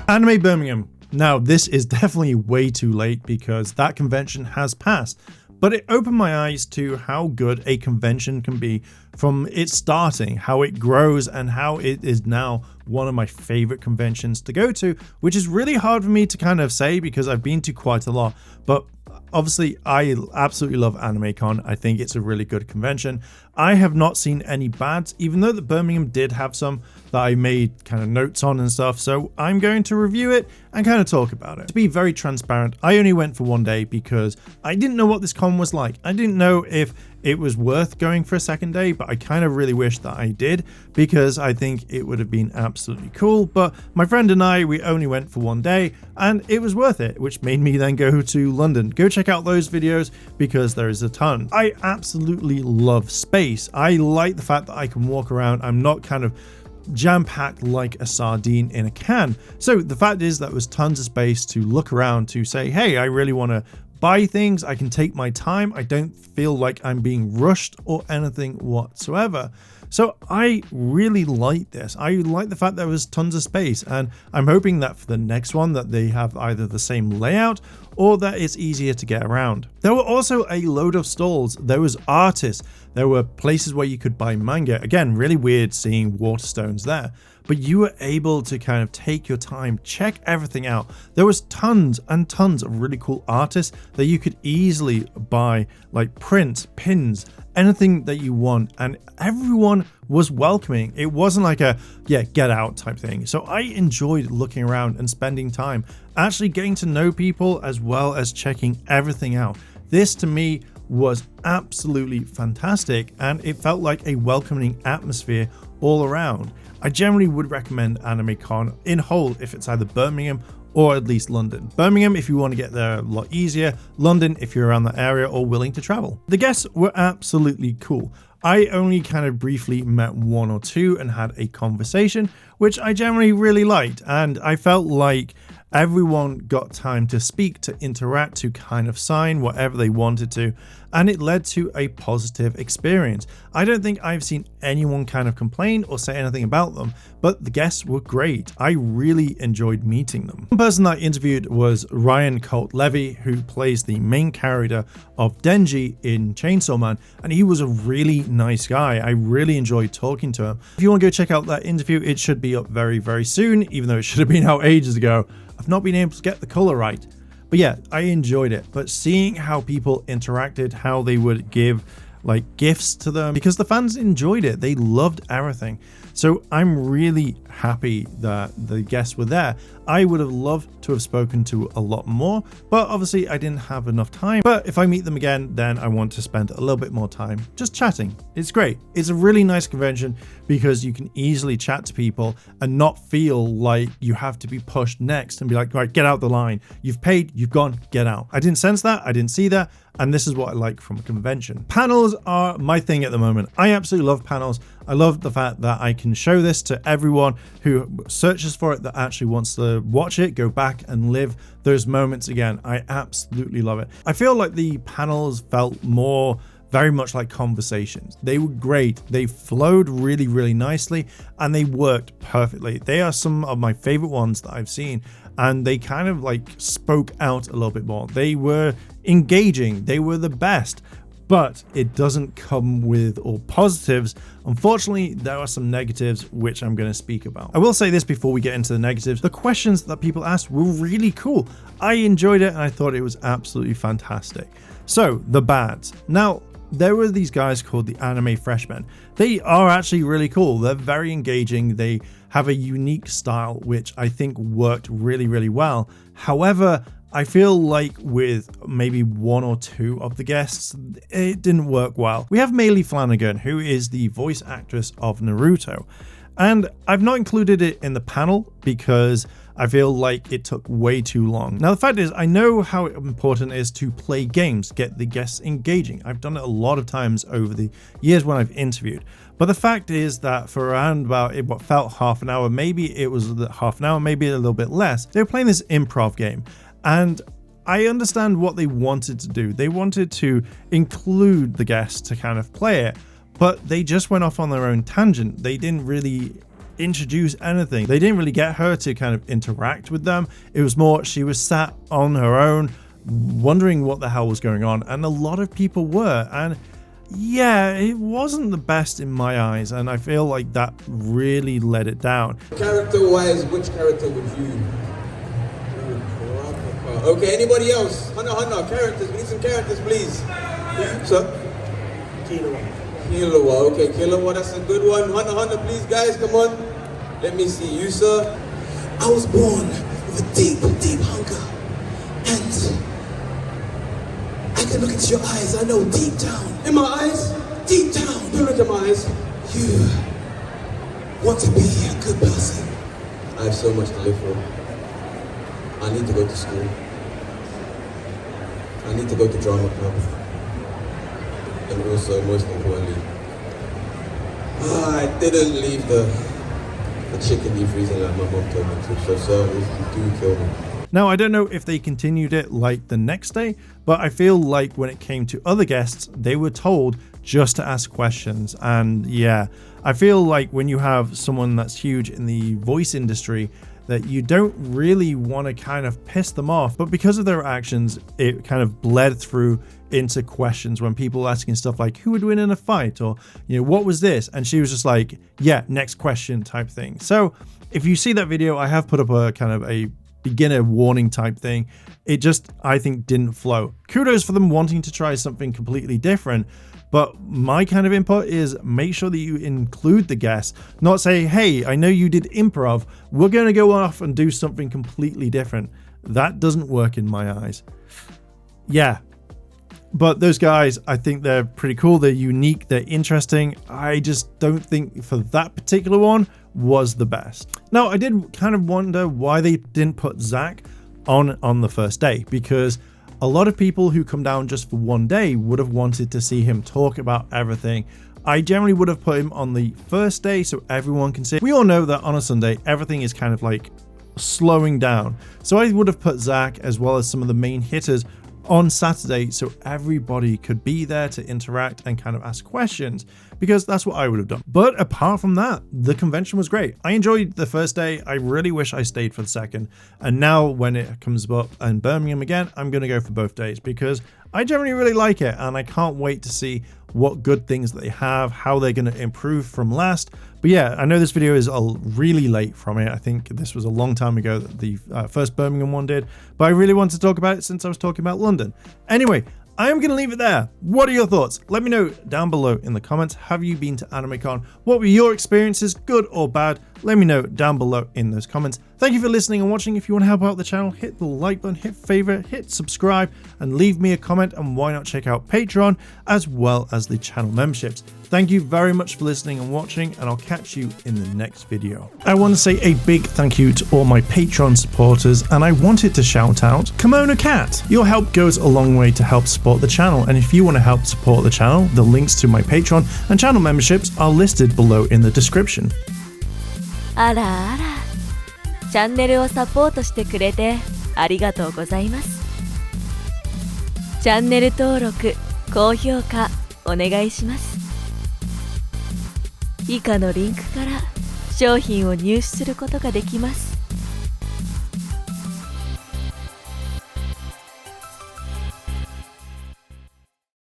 Anime Birmingham. Now, this is definitely way too late because that convention has passed, but it opened my eyes to how good a convention can be from its starting, how it grows, and how it is now one of my favorite conventions to go to, which is really hard for me to kind of say because I've been to quite a lot, but obviously, I absolutely love AnimeCon. I think it's a really good convention. I have not seen any bads, even though the Birmingham did have some that I made kind of notes on and stuff. So I'm going to review it and kind of talk about it. To be very transparent, I only went for one day because I didn't know what this con was like. I didn't know if it was worth going for a second day, but I kind of really wish that I did because I think it would have been absolutely cool. But my friend and I, we only went for one day and it was worth it, which made me then go to London. Go check out those videos because there is a ton. I absolutely love space. I like the fact that I can walk around. I'm not kind of jam-packed like a sardine in a can. So the fact is that there was tons of space to look around, to say, hey, I really want to buy things. I can take my time. I don't feel like I'm being rushed or anything whatsoever. So I really like this. I like the fact there was tons of space, and I'm hoping that for the next one that they have either the same layout or that it's easier to get around. There were also a load of stalls. There was artists. There were places where you could buy manga. Again, really weird seeing Waterstones there, but you were able to kind of take your time, check everything out. There was tons and tons of really cool artists that you could easily buy, like prints, pins, anything that you want, and everyone was welcoming. It wasn't like a get out type thing. So I enjoyed looking around and spending time actually getting to know people as well as checking everything out. This to me was absolutely fantastic, and it felt like a welcoming atmosphere all around. I generally would recommend AnimeCon in whole if it's either Birmingham or at least London. Birmingham if you want to get there a lot easier, London if you're around that area or willing to travel. The guests were absolutely cool. I only kind of briefly met one or two and had a conversation, which I generally really liked, and I felt like everyone got time to speak, to interact, to kind of sign whatever they wanted to, and it led to a positive experience. I don't think I've seen anyone kind of complain or say anything about them, but the guests were great. I really enjoyed meeting them. One person I interviewed was Ryan Colt Levy, who plays the main character of Denji in Chainsaw Man, and he was a really nice guy. I really enjoyed talking to him. If you want to go check out that interview, it should be up very, very soon, even though it should have been out ages ago. I've not been able to get the color right, but yeah, I enjoyed it. But seeing how people interacted, how they would give like gifts to them, because the fans enjoyed it, they loved everything. So I'm really happy that the guests were there. I would have loved to have spoken to a lot more, but obviously I didn't have enough time. But if I meet them again, then I want to spend a little bit more time just chatting. It's great. It's a really nice convention because you can easily chat to people and not feel like you have to be pushed next and be like, right, get out the line. You've paid, you've gone, get out. I didn't sense that. I didn't see that. And this is what I like from a convention. Panels are my thing at the moment. I absolutely love panels. I love the fact that I can show this to everyone who searches for it, that actually wants to watch it, go back and live those moments again. I absolutely love it. I feel like the panels felt more very much like conversations. They were great. They flowed really, really nicely and they worked perfectly. They are some of my favorite ones that I've seen, and they kind of like spoke out a little bit more. They were engaging. They were the best. But it doesn't come with all positives. Unfortunately, there are some negatives which I'm going to speak about. I will say this before we get into the negatives. The questions that people asked were really cool. I enjoyed it and I thought it was absolutely fantastic. So, the bads. Now, there were these guys called the Anime Freshmen. They are actually really cool. They're very engaging. They have a unique style, which I think worked really, really well. However, I feel like with maybe one or two of the guests, it didn't work well. We have Maylee Flanagan, who is the voice actress of Naruto, and I've not included it in the panel because I feel like it took way too long. Now, the fact is, I know how important it is to play games, get the guests engaging. I've done it a lot of times over the years when I've interviewed. But the fact is that for around about what felt half an hour, maybe it was half an hour, maybe a little bit less, they were playing this improv game. And I understand what they wanted to do. They wanted to include the guests to kind of play it, but they just went off on their own tangent. They didn't really introduce anything. They didn't really get her to kind of interact with them. It was more she was sat on her own wondering what the hell was going on, and a lot of people were, and yeah, it wasn't the best in my eyes, and I feel like that really let it down. Character-wise, which character would you? Okay, anybody else? Hunter, characters. We need some characters, please. So, Killua. Okay, Killua, that's a good one. Hunter, please, guys, come on. Let me see you, sir. I was born with a deep, deep hunger, and I can look into your eyes. I know deep down. In my eyes? Deep down. You look at my eyes. You want to be a good person. I have so much to live for. I need to go to school. I need to go to drama club. And also, most importantly, I didn't leave the chicken deep freezer like my mom told me to. So if you do kill me. Now, I don't know if they continued it like the next day, but I feel like when it came to other guests, they were told just to ask questions. And yeah, I feel like when you have someone that's huge in the voice industry, that you don't really want to kind of piss them off, but because of their actions, it kind of bled through into questions when people asking stuff like, who would win in a fight? Or, you know, what was this? And she was just like, yeah, next question type thing. So if you see that video, I have put up a kind of a beginner warning type thing. It just, I think, didn't flow. Kudos for them wanting to try something completely different. But my kind of input is make sure that you include the guests, not say, hey, I know you did improv, we're going to go off and do something completely different. That doesn't work in my eyes. Yeah. But those guys, I think they're pretty cool. They're unique. They're interesting. I just don't think for that particular one was the best. Now, I did kind of wonder why they didn't put Zach on the first day, because a lot of people who come down just for one day would have wanted to see him talk about everything. I generally would have put him on the first day so everyone can see. We all know that on a Sunday, everything is kind of like slowing down. So I would have put Zach as well as some of the main hitters on Saturday so everybody could be there to interact and kind of ask questions, because that's what I would have done. But apart from that, the convention was great. I enjoyed the first day. I really wish I stayed for the second. And now when it comes up in Birmingham again, I'm going to go for both days because I generally really like it, and I can't wait to see what good things they have, how they're going to improve from last. But yeah, I know this video is really late from it. I think this was a long time ago that the first Birmingham one did, but I really wanted to talk about it since I was talking about London. Anyway, I am going to leave it there. What are your thoughts? Let me know down below in the comments. Have you been to AnimeCon? What were your experiences, good or bad? Let me know down below in those comments. Thank you for listening and watching. If you want to help out the channel, hit the like button, hit favorite, hit subscribe, and leave me a comment. And why not check out Patreon as well as the channel memberships. Thank you very much for listening and watching, and I'll catch you in the next video. I want to say a big thank you to all my Patreon supporters, and I wanted to shout out Kimono Cat. Your help goes a long way to help support the channel, and if you want to help support the channel, the links to my Patreon and channel memberships are listed below in the description. あらあら、チャンネルをサポートしてくれてありがとうございます。チャンネル登録、高評価お願いします。以下のリンクから商品を入手することができます。